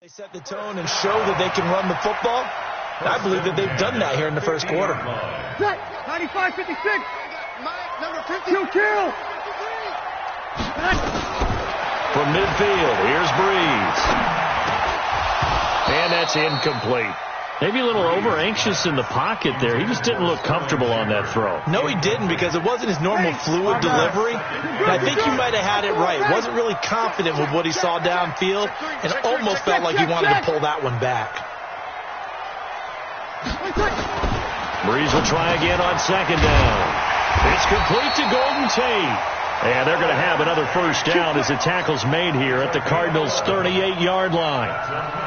They set the tone and show that they can run the football. And I believe that they've done that here in the first quarter. 95-56. Number 50. Kill. From midfield, here's Breeze. And that's incomplete. Maybe a little over-anxious in the pocket there. He just didn't look comfortable on that throw. No, he didn't, because it wasn't his normal fluid delivery. And I think you might have had it right. Wasn't really confident with what he saw downfield and almost felt like he wanted to pull that one back. Breeze will try again on second down. It's complete to Golden Tate. And they're going to have another first down as the tackle's made here at the Cardinals' 38-yard line.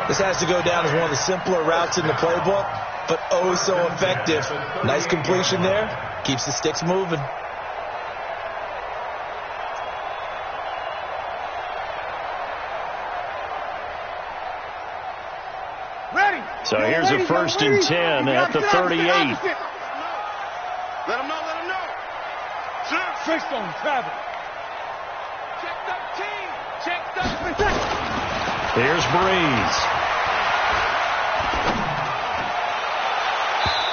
This has to go down as one of the simpler routes in the playbook, but oh so effective. Nice completion there. Keeps the sticks moving. Ready. So here's a first and 10 at the 38. Let him know. Fixed on travel. Check the team. Here's Breeze.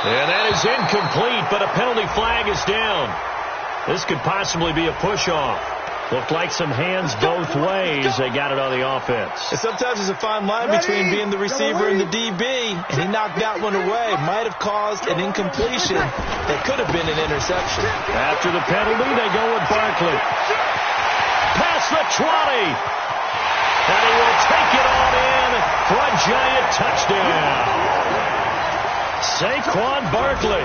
And that is incomplete, but a penalty flag is down. This could possibly be a push-off. Looked like some hands both ways. They got it on the offense. And sometimes there's a fine line between being the receiver and the DB, and he knocked that one away. Might have caused an incompletion that could have been an interception. After the penalty, they go with Barkley. Past the 20. And he will take it on in for a Giant touchdown. Saquon Barkley,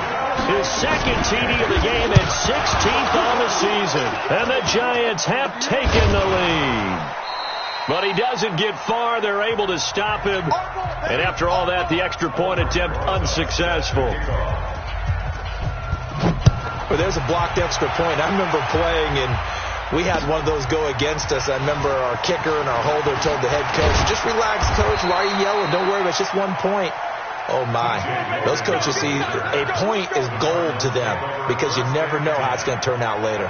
his second TD of the game and 16th on the season. And the Giants have taken the lead. But he doesn't get far. They're able to stop him. And after all that, the extra point attempt unsuccessful. Well, there's a blocked extra point. I remember playing, and we had one of those go against us. I remember our kicker and our holder told the head coach, just relax, coach. Why are you yelling? Don't worry, it's just 1 point. Oh, my. Those coaches see a point is gold to them because you never know how it's going to turn out later.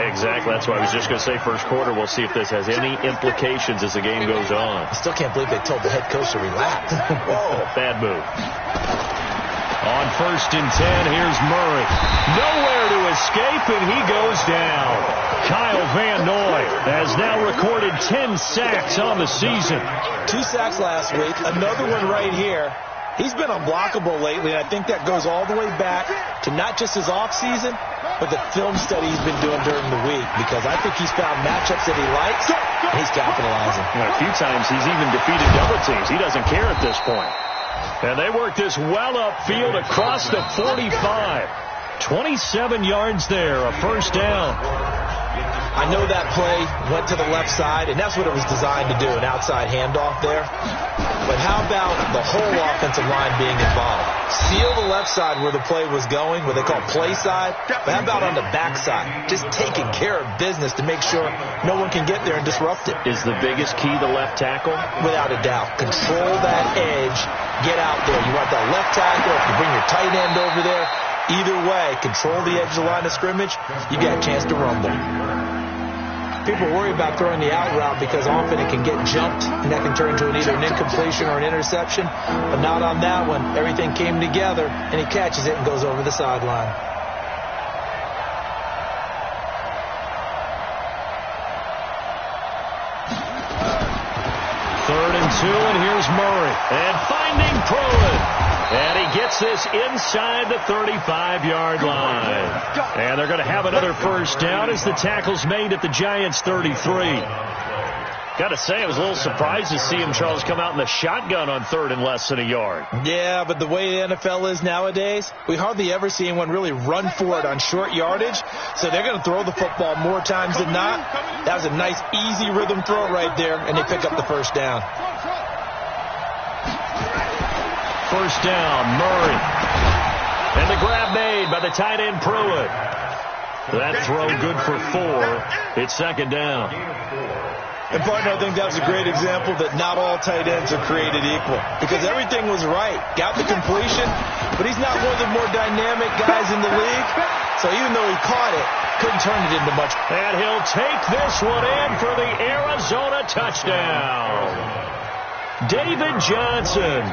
Exactly. That's why I was just going to say first quarter. We'll see if this has any implications as the game goes on. I still can't believe they told the head coach to relax. Whoa. Bad move. On first and 10, here's Murray. Nowhere to escape, and he goes down. Kyle Van Noy has now recorded 10 sacks on the season. 2 sacks last week, another one right here. He's been unblockable lately, and I think that goes all the way back to not just his offseason, but the film study he's been doing during the week, because I think he's found matchups that he likes, and he's capitalizing. A few times he's even defeated double teams. He doesn't care at this point. And they work this well upfield across the 45. 27 yards there, a first down. I know that play went to the left side, and that's what it was designed to do, an outside handoff there. But how about the whole offensive line being involved? Seal the left side where the play was going, what they call play side. But how about on the back side? Just taking care of business to make sure no one can get there and disrupt it. Is the biggest key the left tackle? Without a doubt. Control that edge. Get out there. You want that left tackle. If you bring your tight end over there, either way, control the edge of the line of scrimmage, you got a chance to rumble. People worry about throwing the out route because often it can get jumped, and that can turn into either an incompletion or an interception. But not on that one. Everything came together, and he catches it and goes over the sideline. Third and 2, and here's Murray. And finding Pruitt. And he gets this inside the 35-yard line. And they're going to have another first down as the tackle's made at the Giants' 33. Got to say, I was a little surprised to see him, Charles, come out in the shotgun on third and less than a yard. Yeah, but the way the NFL is nowadays, we hardly ever see anyone really run for it on short yardage. So they're going to throw the football more times than not. That was a nice, easy rhythm throw right there, and they pick up the first down. First down, Murray. And the grab made by the tight end, Pruitt. That throw good for 4. It's second down. And, partner, I think that's a great example that not all tight ends are created equal. Because everything was right. Got the completion, but he's not one of the more dynamic guys in the league. So even though he caught it, couldn't turn it into much. And he'll take this one in for the Arizona touchdown. David Johnson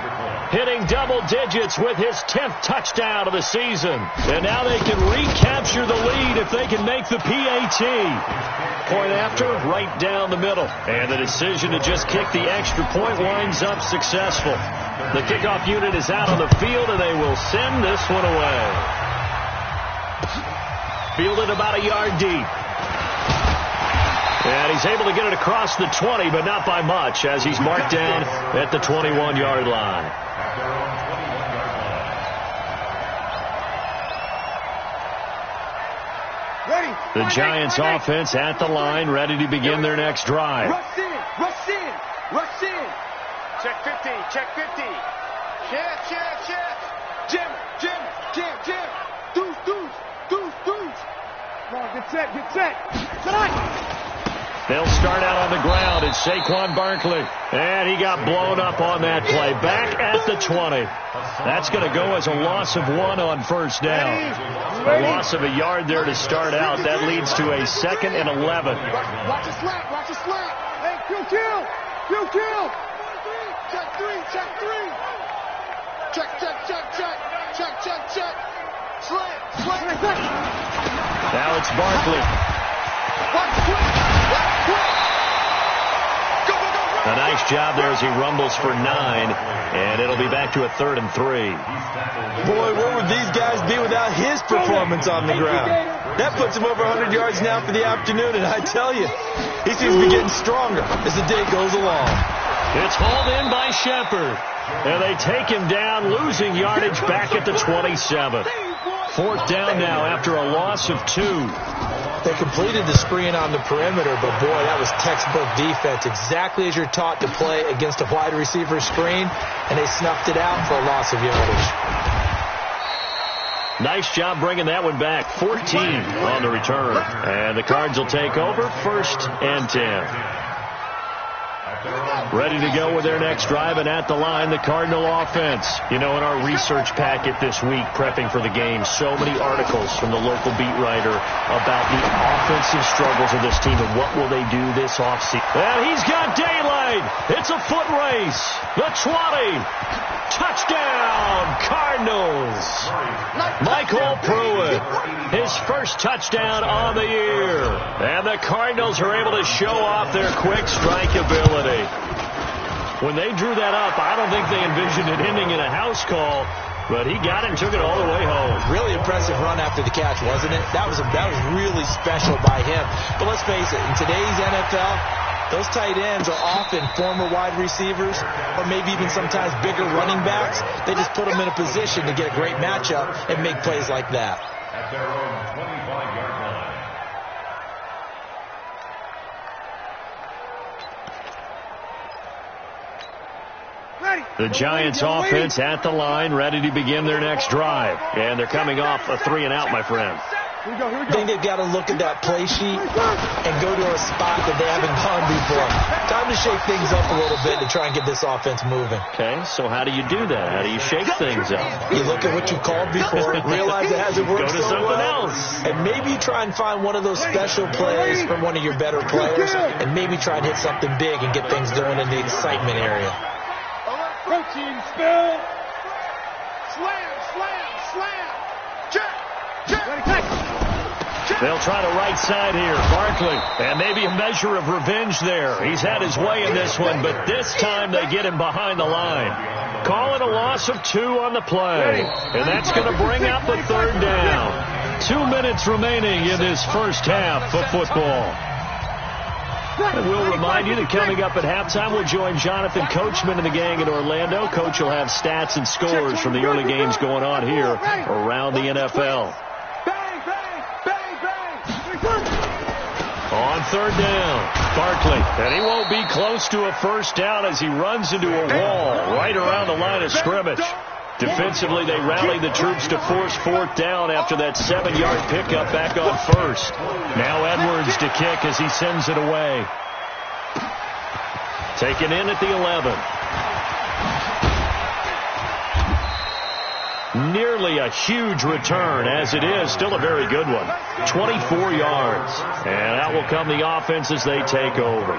hitting double digits with his 10th touchdown of the season. And now they can recapture the lead if they can make the PAT. Point after, right down the middle. And the decision to just kick the extra point winds up successful. The kickoff unit is out on the field, and they will send this one away. Fielded about a yard deep. And he's able to get it across the 20, but not by much, as he's marked down at the 21-yard line. The Giants offense at the line, ready to begin their next drive. Rush in, rush in, rush in. Check 50, check 50. Check. Jim. Deuce. Come on, get set. Tonight. They'll start out on the ground. It's Saquon Barkley. And he got blown up on that play. Back at the 20. That's going to go as a loss of 1 on first down. A loss of a yard there to start out. That leads to a 2nd and 11. Watch the slap. Hey, kill. Check 3. Check. Slam. Now it's Barkley. A nice job there as he rumbles for 9, and it'll be back to a 3rd and 3. Boy, where would these guys be without his performance on the ground? That puts him over 100 yards now for the afternoon, and I tell you, he seems to be getting stronger as the day goes along. It's hauled in by Shepard, and they take him down, losing yardage back at the 27. 4th down now after a loss of 2. They completed the screen on the perimeter, but boy, that was textbook defense. Exactly as you're taught to play against a wide receiver screen, and they snuffed it out for a loss of yardage. Nice job bringing that one back. 14 on the return. And the Cards will take over, 1st and 10. Ready to go with their next drive, and at the line, the Cardinal offense. You know, in our research packet this week, prepping for the game, so many articles from the local beat writer about the offensive struggles of this team and what will they do this offseason. And he's got daylight. It's a foot race. The 20. Touchdown, Cardinals. Michael Pruitt, his first touchdown on the year. And the Cardinals are able to show off their quick strike ability. When they drew that up, I don't think they envisioned it ending in a house call, but he got it and took it all the way home. Really impressive run after the catch, wasn't it? That was really special by him. But let's face it, in today's NFL, those tight ends are often former wide receivers or maybe even sometimes bigger running backs. They just put them in a position to get a great matchup and make plays like that. At their own 25-yard line. The Giants offense at the line, ready to begin their next drive. And they're coming off a 3-and-out, my friend. I think they've got to look at that play sheet and go to a spot that they haven't gone before. Time to shake things up a little bit to try and get this offense moving. Okay, so how do you do that? How do you shake things up? You look at what you called before, realize it hasn't worked Go to so something well, else. and maybe you try and find one of those special plays from one of your better players, and maybe try and hit something big and get things going in the excitement area. Protein spill. Slam. Check. They'll try the right side here. Barkley, and maybe a measure of revenge there. He's had his way in this one, but this time they get him behind the line. Calling a loss of 2 on the play. And that's going to bring up a 3rd down. 2 minutes remaining in this first half of football. And we'll remind you that coming up at halftime, we'll join Jonathan Coachman and the gang in Orlando. Coach will have stats and scores from the early games going on here around the NFL. On 3rd down, Barkley, and he won't be close to a first down as he runs into a wall right around the line of scrimmage. Defensively, they rallied the troops to force 4th down after that 7-yard pickup back on 1st. Now Edwards to kick as he sends it away. Taken in at the 11. Nearly a huge return, as it is still a very good one. 24 yards. And that will come the offense as they take over.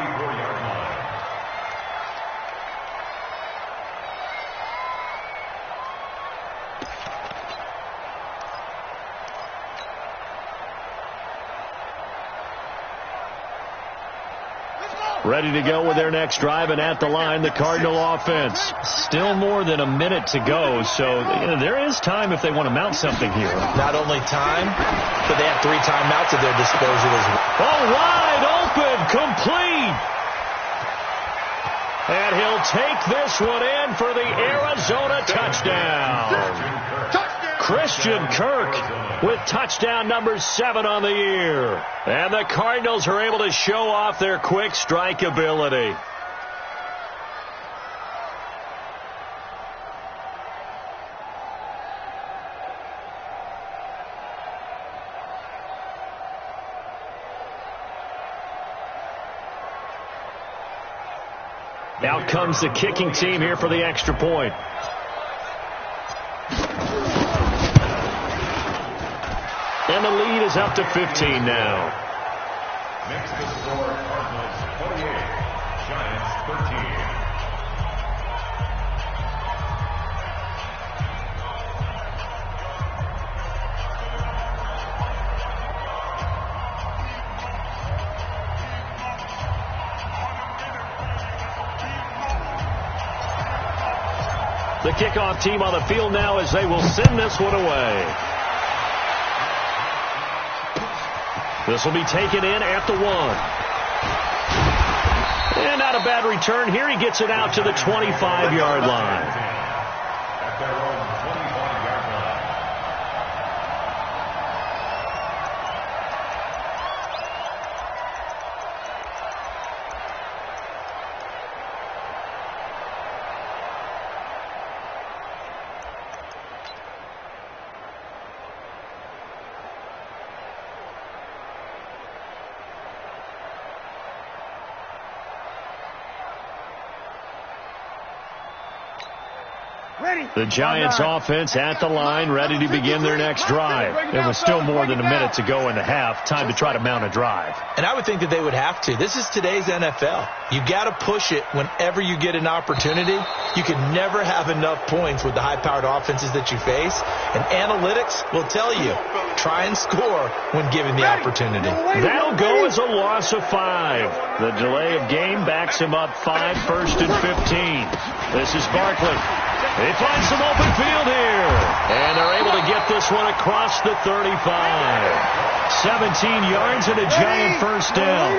ready to go with their next drive, and at the line, the Cardinal offense. Still more than a minute to go, so there is time if they want to mount something here. Not only time, but they have 3 timeouts at their disposal as well. Oh, wide open, complete. And he'll take this one in for the Arizona touchdown. Christian Kirk with touchdown number 7 on the year. And the Cardinals are able to show off their quick strike ability. Out comes the kicking team here for the extra point. And the lead is up to 15 now. Next to score, Cardinals 28, Giants 13. The kickoff team on the field now as they will send this one away. This will be taken in at the 1. And not a bad return here. He gets it out to the 25-yard line. At their own 25-yard line. The Giants offense at the line, ready to begin their next drive. It was still more than a minute to go in the half. Time to try to mount a drive. And I would think that they would have to. This is today's NFL. You got to push it whenever you get an opportunity. You can never have enough points with the high-powered offenses that you face. And analytics will tell you, try and score when given the opportunity. That'll go as a loss of 5. The delay of game backs him up 5, 1st and 15. This is Barkley. They find some open field here. And they're able to get this one across the 35. 17 yards and a giant first down.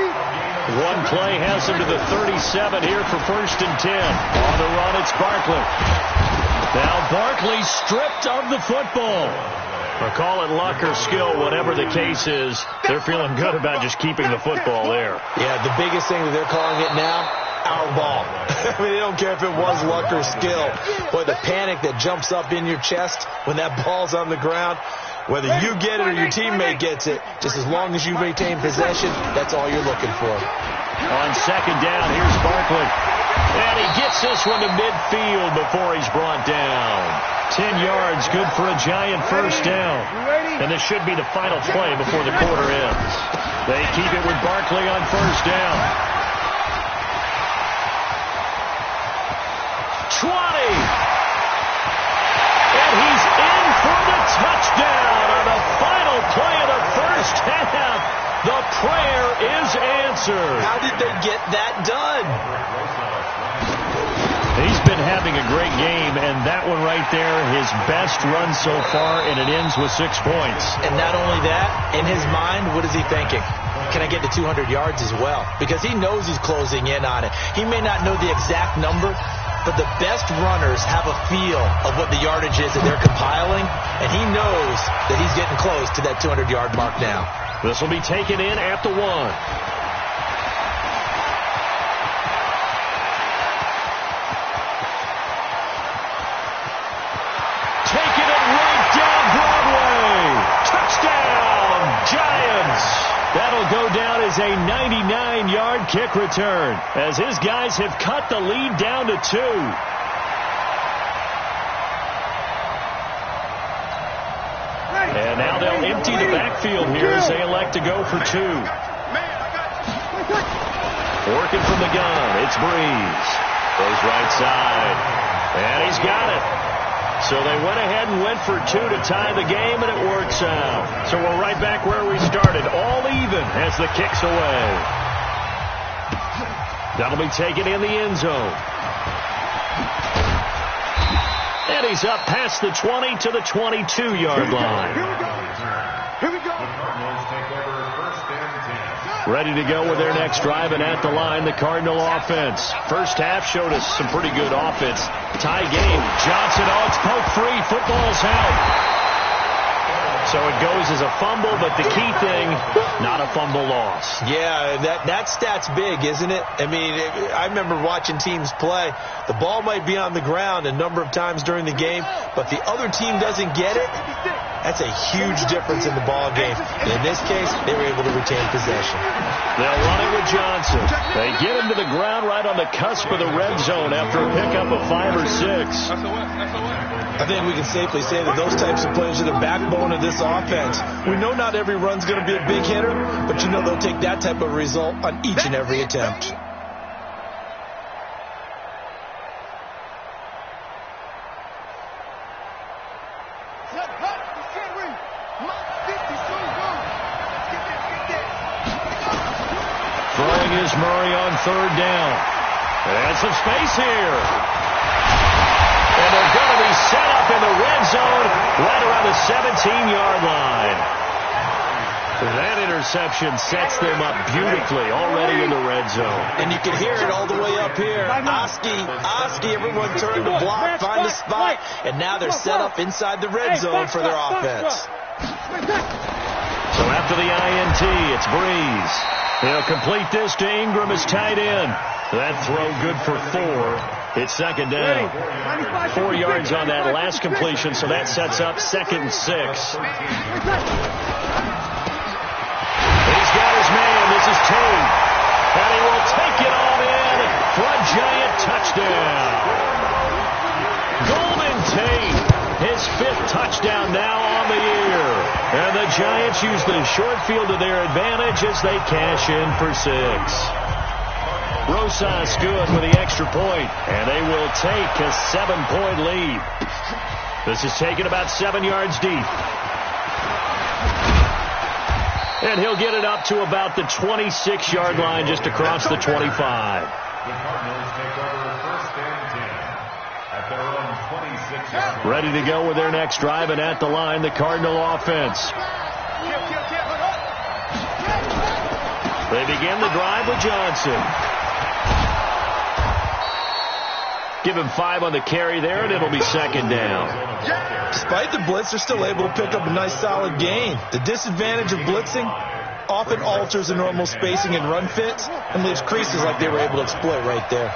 One play has him to the 37 here for 1st and 10. On the run, it's Barkley. Now Barkley stripped of the football. Or call it luck or skill, whatever the case is, they're feeling good about just keeping the football there. Yeah, the biggest thing that they're calling it now, our ball. I mean, they don't care if it was luck or skill. Boy, the panic that jumps up in your chest when that ball's on the ground, whether you get it or your teammate gets it, just as long as you maintain possession, that's all you're looking for. On 2nd down, here's Barkley. And he gets this one to midfield before he's brought down. 10 yards, good for a giant first down. And this should be the final play before the quarter ends. They keep it with Barkley on 1st down. 20. And he's in for the touchdown on the final play of the first half. The prayer is answered. How did they get that done? He's been having a great game, and that one right there, his best run so far, and it ends with 6 points. And not only that, in his mind, what is he thinking? Can I get to 200 yards as well? Because he knows he's closing in on it. He may not know the exact number, but the best runners have a feel of what the yardage is that they're compiling, and he knows that he's getting close to that 200-yard mark now. This will be taken in at the 1. Taking it right down Broadway. Touchdown, Giants. That'll go down as a 99-yard kick return as his guys have cut the lead down to 2. And now they'll empty the backfield here as they elect to go for 2. Working from the gun, it's Breeze. Goes right side. And he's got it. So they went ahead and went for 2 to tie the game, and it works out. So we're right back where we started, all even as the kick's away. That'll be taken in the end zone. And he's up past the 20 to the 22-yard line. Here we go. The Cardinals take over first and 10. Ready to go with their next drive, and at the line, the Cardinal offense. First half showed us some pretty good offense. Tie game. Johnson, it's poke free. Football's out. So it goes as a fumble, but the key thing, not a fumble loss. Yeah, that stat's big, isn't it? I mean, I remember watching teams play. The ball might be on the ground a number of times during the game, but the other team doesn't get it. That's a huge difference in the ball game. And in this case, they were able to retain possession. They'll run it with Johnson. They get him to the ground right on the cusp of the red zone after a pickup of 5 or 6. I think we can safely say that those types of plays are the backbone of this offense. We know not every run's going to be a big hitter, but you know they'll take that type of result on each and every attempt. Throwing is Murray on third down. And some space here. And they're going to be set up in the red zone right around the 17-yard line. That interception sets them up beautifully already in the red zone. And you can hear it all the way up here. Oski, everyone turned to block, find a spot, and now they're set up inside the red zone for their offense. So after the INT, it's Breeze. He'll complete this to Ingram as tight end. That throw good for 4. It's second down. 4 yards on that last completion, so that sets up 2nd and 6. He's got his man. This is Tate. And he will take it on in for a giant touchdown. Golden Tate, his 5th touchdown now on the year. And the Giants use the short field to their advantage as they cash in for 6. Rosas good with the extra point, and they will take a 7-point lead. This is taken about 7 yards deep. And he'll get it up to about the 26-yard line just across the 25. The Cardinals take over first and 10 at their own 26-yard line. Ready to go with their next drive, and at the line, the Cardinal offense. They begin the drive with Johnson. Give him 5 on the carry there, and it'll be second down. Despite the blitz, they're still able to pick up a nice solid gain. The disadvantage of blitzing often alters the normal spacing and run fits and leaves creases like they were able to exploit right there.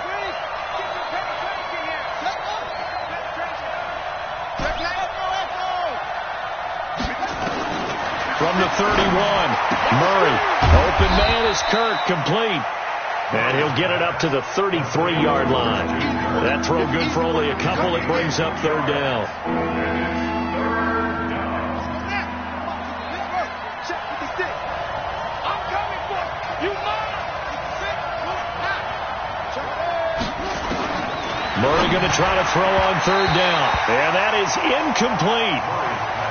From the 31, Murray. Open man is Kirk, complete. And he'll get it up to the 33-yard line. That throw good for only a couple. It brings up third down. Murray going to try to throw on third down. And that is incomplete.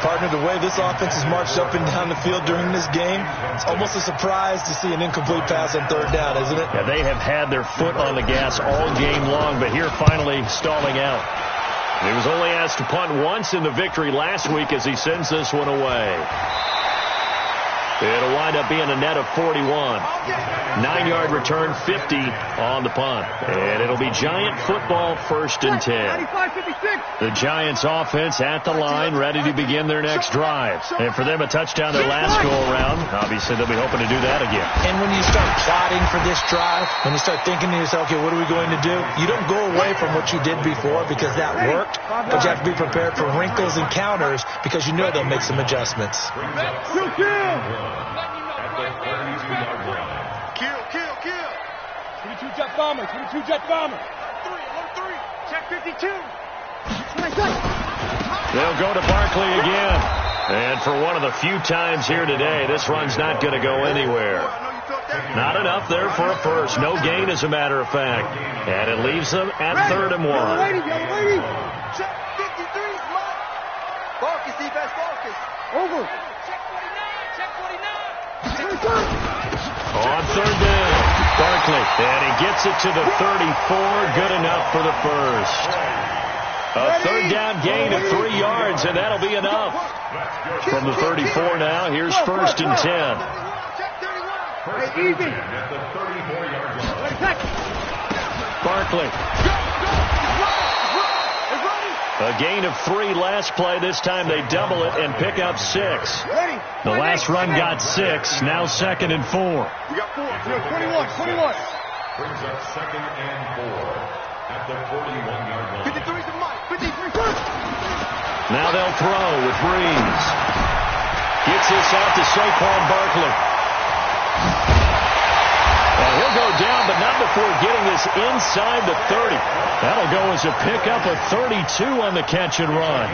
Partner, the way this offense has marched up and down the field during this game, it's almost a surprise to see an incomplete pass on third down, isn't it? Yeah, they have had their foot on the gas all game long, but here finally stalling out. He was only asked to punt once in the victory last week as he sends this one away. It'll wind up being a net of 41. 9-yard return, 50 on the punt. And it'll be Giant football, 1st and 10. The Giants offense at the line, ready to begin their next drive. And for them, a touchdown their last go-around. Obviously, they'll be hoping to do that again. And when you start plotting for this drive, when you start thinking to yourself, okay, what are we going to do? You don't go away from what you did before because that worked, but you have to be prepared for wrinkles and counters because you know they'll make some adjustments. Kill. 22 jet bomber. 22 jet bomber. 1-3. Check 52. They'll go to Barkley again. And for one of the few times here today, this run's not going to go anywhere. Not enough there for a first. No gain, as a matter of fact. And it leaves them at 3rd and 1. Check 53. Focus, defense, focus. Over. Check 49. On third down, Barkley, and he gets it to the 34. Good enough for the first. A third down gain of 3 yards, and that'll be enough. From the 34 now, here's 1st and 10. Barkley. A gain of 3 last play. This time they double it and pick up 6. The last run got 6. Now 2nd and 4. We got 4. 21. Brings up 2nd and 4 at the 41-yard line. 53 to Mike. 53. Now they'll throw with Breeze. Gets this out to Saquon Barkley. And he'll go down, but not before getting this inside the 30. That'll go as a pickup of 32 on the catch and run.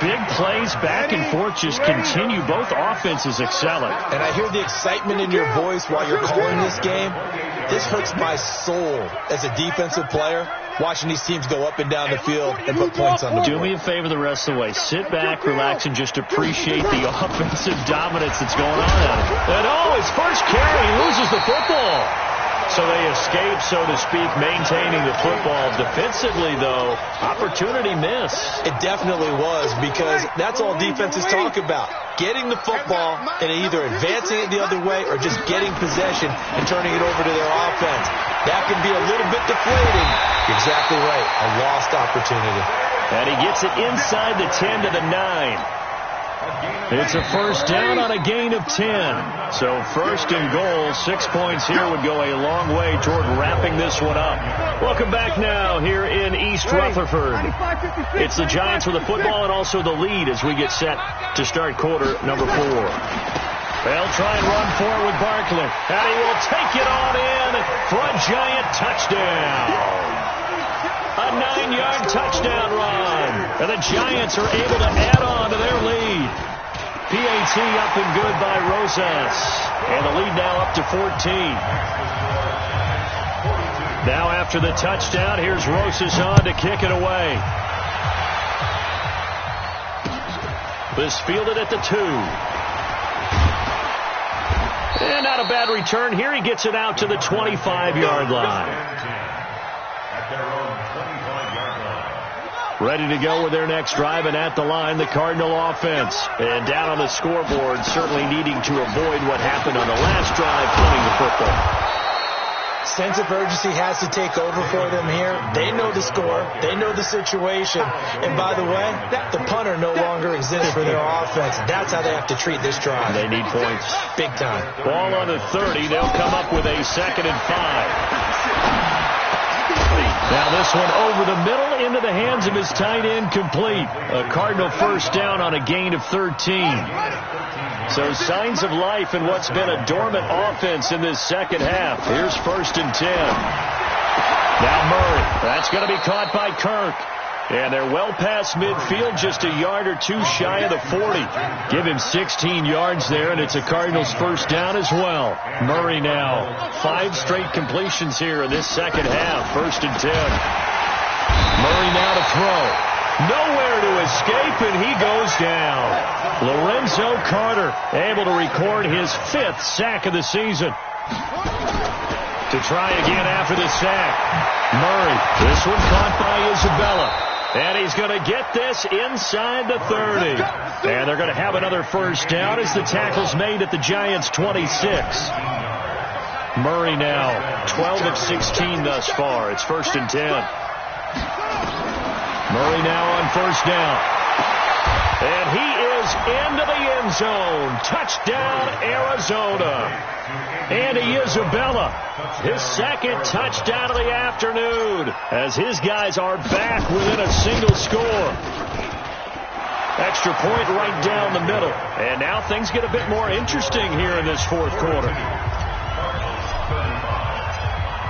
Big plays back and forth just continue. Both offenses excelling. And I hear the excitement in your voice while you're calling this game. This hurts my soul as a defensive player, watching these teams go up and down the field and put points on the board. Do me a favor the rest of the way. Sit back, relax, and just appreciate the offensive dominance that's going on out of it. And his first carry, he loses the football. So they escape, so to speak, maintaining the football. Defensively, though, opportunity miss. It definitely was, because that's all defenses talk about. Getting the football and either advancing it the other way or just getting possession and turning it over to their offense. That can be a little bit deflating. You're exactly right. A lost opportunity. And he gets it inside the 10 to the 9. It's a first down on a gain of 10. So 1st and goal. 6 points here would go a long way toward wrapping this one up. Welcome back now here in East Rutherford. It's the Giants with the football and also the lead as we get set to start quarter number 4. They'll try and run for it with Barkley. And he will take it on in for a Giant touchdown. A 9-yard touchdown run. And the Giants are able to add on to their lead. PAT up and good by Rosas. And the lead now up to 14. Now after the touchdown, here's Rosas on to kick it away. This fielded at the 2. And not a bad return here. He gets it out to the 25-yard line. Ready to go with their next drive, and at the line, the Cardinal offense. And down on the scoreboard, certainly needing to avoid what happened on the last drive, punting the football. Sense of urgency has to take over for them here. They know the score. They know the situation. And by the way, the punter no longer exists for their offense. That's how they have to treat this drive. They need points. Big time. Ball on the 30. They'll come up with a 2nd and 5. Now this one over the middle into the hands of his tight end, complete. A Cardinal first down on a gain of 13. So signs of life in what's been a dormant offense in this second half. Here's 1st and 10. Now Murray. That's going to be caught by Kirk. And they're well past midfield, just a yard or 2 shy of the 40. Give him 16 yards there, and it's a Cardinals first down as well. Murray now, 5 straight completions here in this second half. 1st and 10. Murray now to throw. Nowhere to escape, and he goes down. Lorenzo Carter able to record his 5th sack of the season. To try again after the sack. Murray, this one caught by Isabella. And he's going to get this inside the 30. And they're going to have another first down as the tackle's made at the Giants' 26. Murray now 12 of 16 thus far. It's 1st and 10. Murray now on first down. And he is into the end zone. Touchdown, Arizona. Andy Isabella, his 2nd touchdown of the afternoon, as his guys are back within a single score. Extra point right down the middle. And now things get a bit more interesting here in this 4th quarter.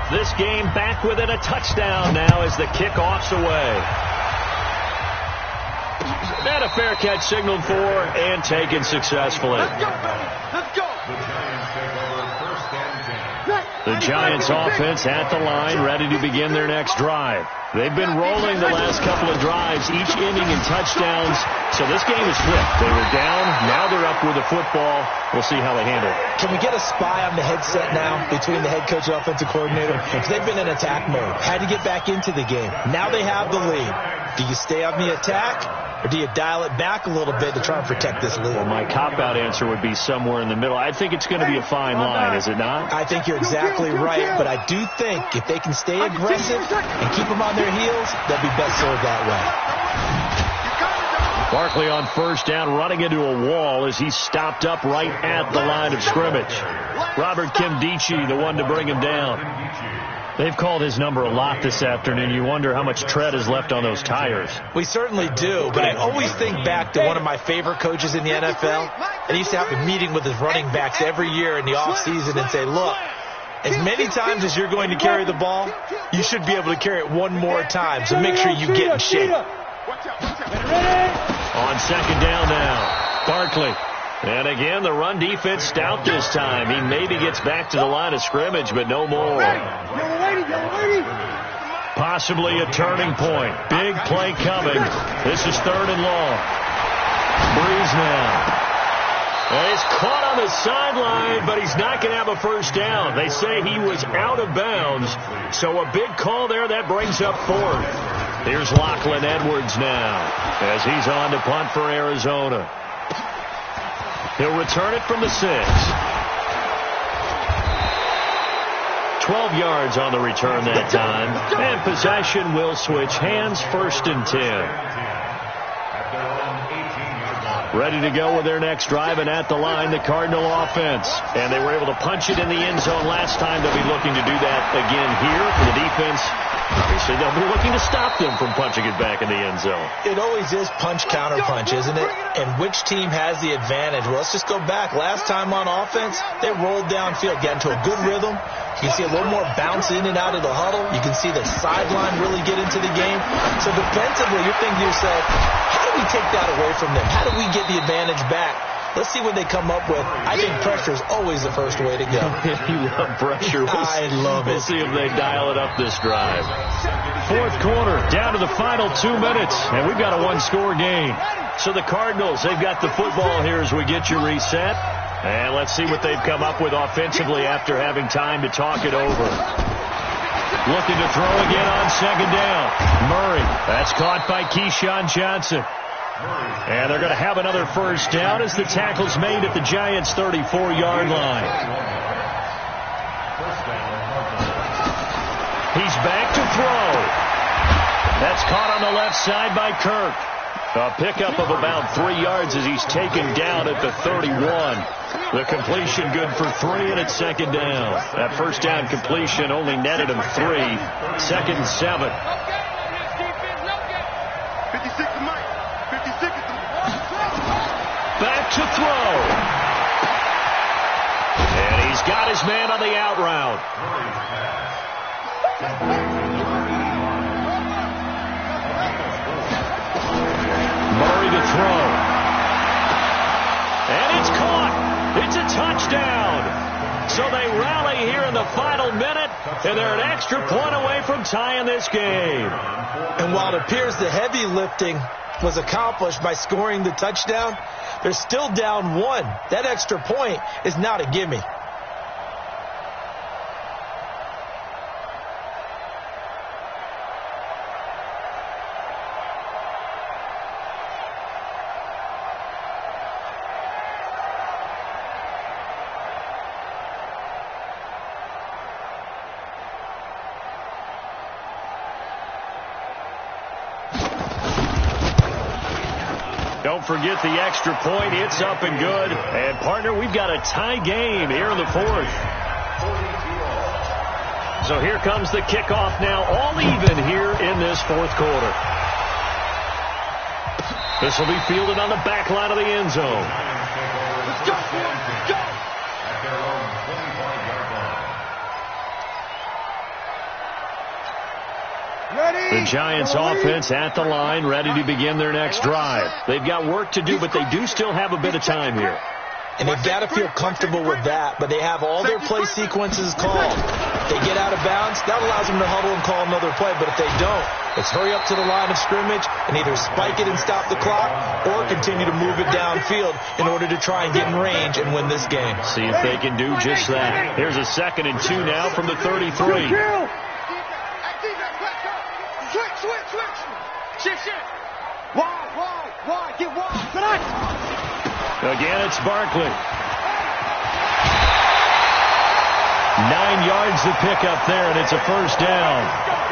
This game back within a touchdown now as the kickoff's away. And a fair catch signaled for and taken successfully. Let's go. The Giants offense at the line, ready to begin their next drive. They've been rolling the last couple of drives, each ending in touchdowns. So this game is flipped. They were down, now they're up back with the football. We'll see how they handle it. Can we get a spy on the headset now between the head coach and offensive coordinator? Because they've been in attack mode. Had to get back into the game. Now they have the lead. Do you stay on the attack, or do you dial it back a little bit to try and protect this lead? Well, my cop-out answer would be somewhere in the middle. I think it's going to be a fine line, is it not? I think you're exactly right, but I do think if they can stay aggressive and keep them on their heels, they'll be best served that way. Barkley on first down, running into a wall as he's stopped up right at the line of scrimmage. Robert Kimdichie, the one to bring him down. They've called his number a lot this afternoon. You wonder how much tread is left on those tires. We certainly do, but I always think back to one of my favorite coaches in the NFL. And he used to have a meeting with his running backs every year in the offseason and say, look, as many times as you're going to carry the ball, you should be able to carry it one more time, so make sure you get in shape. On second down now, Barkley. And again, the run defense stout this time. He maybe gets back to the line of scrimmage, but no more. Possibly a turning point. Big play coming. This is third and long. Breeze now. And he's caught on the sideline, but he's not going to have a first down. They say he was out of bounds, so a big call there. That brings up fourth. Here's Lachlan Edwards now as he's on to punt for Arizona. He'll return it from the 6. 12 yards on the return that time. And possession will switch hands, first and 10. Ready to go with their next drive, and at the line, the Cardinal offense. And they were able to punch it in the end zone last time. They'll be looking to do that again here for the defense. Obviously, they'll be looking to stop them from punching it back in the end zone. It always is punch-counter-punch, isn't it? And which team has the advantage? Well, let's just go back. Last time on offense, they rolled downfield, got into a good rhythm. You can see a little more bounce in and out of the huddle. You can see the sideline really get into the game. So defensively, you're thinking to yourself, how do we take that away from them? How do we get the advantage back? Let's see what they come up with. I think pressure is always the first way to go. You love pressure. I love it. We'll see if they dial it up this drive. Fourth quarter, down to the final 2 minutes, and we've got a one-score game. So the Cardinals, they've got the football here as we get you reset. And let's see what they've come up with offensively after having time to talk it over. Looking to throw again on second down. Murray, that's caught by Keyshawn Johnson. And they're going to have another first down as the tackle's made at the Giants' 34-yard line. He's back to throw. That's caught on the left side by Kirk. A pickup of about 3 yards as he's taken down at the 31. The completion good for 3, and it's second down. That first down completion only netted him 3. Second and 7. Back to throw. And he's got his man on the out route. Murray to throw. And it's caught. It's a touchdown. So they rally here in the final minute, and they're an extra point away from tying this game. And while it appears the heavy lifting was accomplished by scoring the touchdown, they're still down 1. That extra point is not a gimme. Don't forget the extra point. It's up and good. And, partner, we've got a tie game here in the fourth. So here comes the kickoff now, all even here in this fourth quarter. This will be fielded on the back line of the end zone. Let's go. The Giants offense at the line, ready to begin their next drive. They've got work to do, but they do still have a bit of time here. And they've got to feel comfortable with that, but they have all their play sequences called. They get out of bounds, that allows them to huddle and call another play, but if they don't, it's hurry up to the line of scrimmage and either spike it and stop the clock or continue to move it downfield in order to try and get in range and win this game. See if they can do just that. Here's a 2nd and 2 now from the 33. Switch. Wide. Get wide. Tonight. Again, it's Barkley. 9 yards to pick up there, and it's a first down.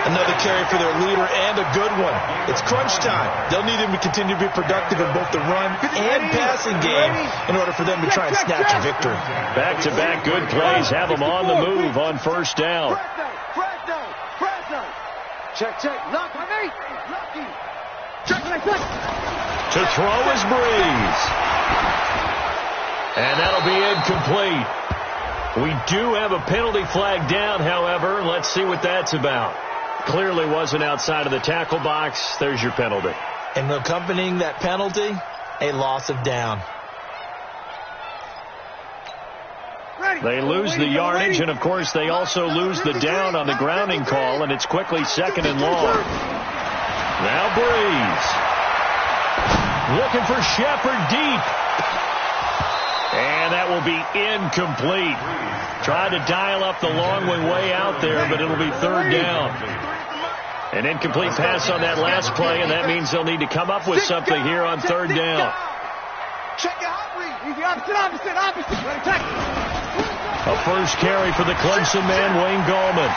Another carry for their leader and a good one. It's crunch time. They'll need him to continue to be productive in both the run and passing game in order for them to try and snatch a victory. Back-to-back good plays have them on the move on first down. Fresno. Check. Lucky. To throw is Breeze. And that'll be incomplete. We do have a penalty flag down, however. Let's see what that's about. Clearly wasn't outside of the tackle box. There's your penalty. And accompanying that penalty, a loss of down. They lose the yardage, and, of course, they also lose the down on the grounding call, and it's quickly 2nd and long. Now Breeze. Looking for Shepard deep. And that will be incomplete. Tried to dial up the long way out there, but it'll be 3rd down. An incomplete pass on that last play, and that means they'll need to come up with something here on 3rd down. Check your hot read. Opposite. A first carry for the Clemson man, Wayne Gallman.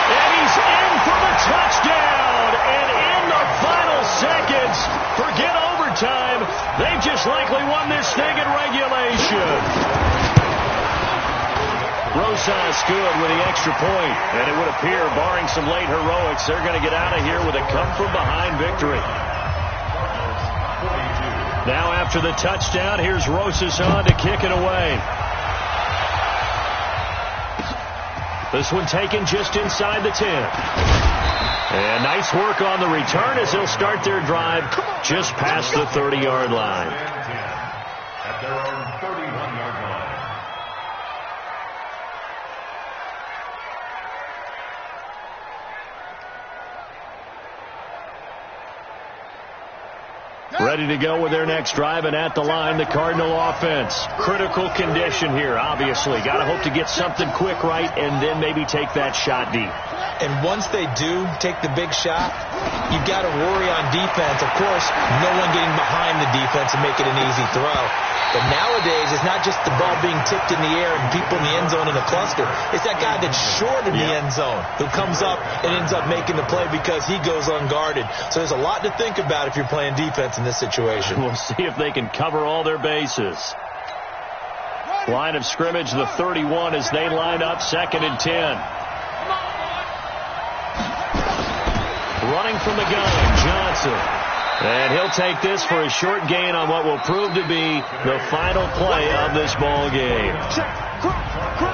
And he's in for the touchdown. And in the final seconds, forget overtime. They've just likely won this thing in regulation. Rosas good with the extra point. And it would appear, barring some late heroics, they're going to get out of here with a come-from-behind victory. Now after the touchdown, here's Rosas on to kick it away. This one taken just inside the 10. And nice work on the return as they'll start their drive just past the 30-yard line. At their own 31-yard line. Ready to go with their next drive, and at the line, the Cardinal offense. Critical condition here, obviously. Got to hope to get something quick right and then maybe take that shot deep. And once they do take the big shot, you've got to worry on defense. Of course, no one getting behind the defense and make it an easy throw. But nowadays, it's not just the ball being tipped in the air and people in the end zone in a cluster. It's that guy that's short in the end zone who comes up and ends up making the play because he goes unguarded. So there's a lot to think about if you're playing defense in this situation. We'll see if they can cover all their bases. Line of scrimmage, the 31 as they line up, 2nd and 10. Running from the gun, Johnson. And he'll take this for a short gain on what will prove to be the final play of this ball game.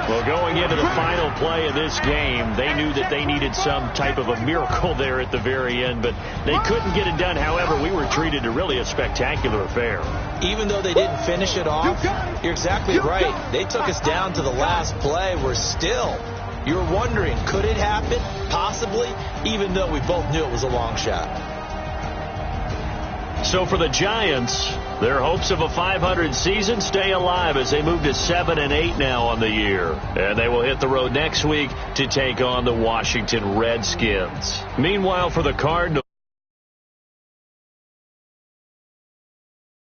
Well, going into the final play of this game, they knew that they needed some type of a miracle there at the very end, but they couldn't get it done. However, we were treated to really a spectacular affair. Even though they didn't finish it off, you're exactly right. They took us down to the last play. We're still, you're wondering, could it happen? Possibly, even though we both knew it was a long shot. So for the Giants, their hopes of a 500 season stay alive as they move to 7-8 now on the year. And they will hit the road next week to take on the Washington Redskins. Meanwhile, for the Cardinals,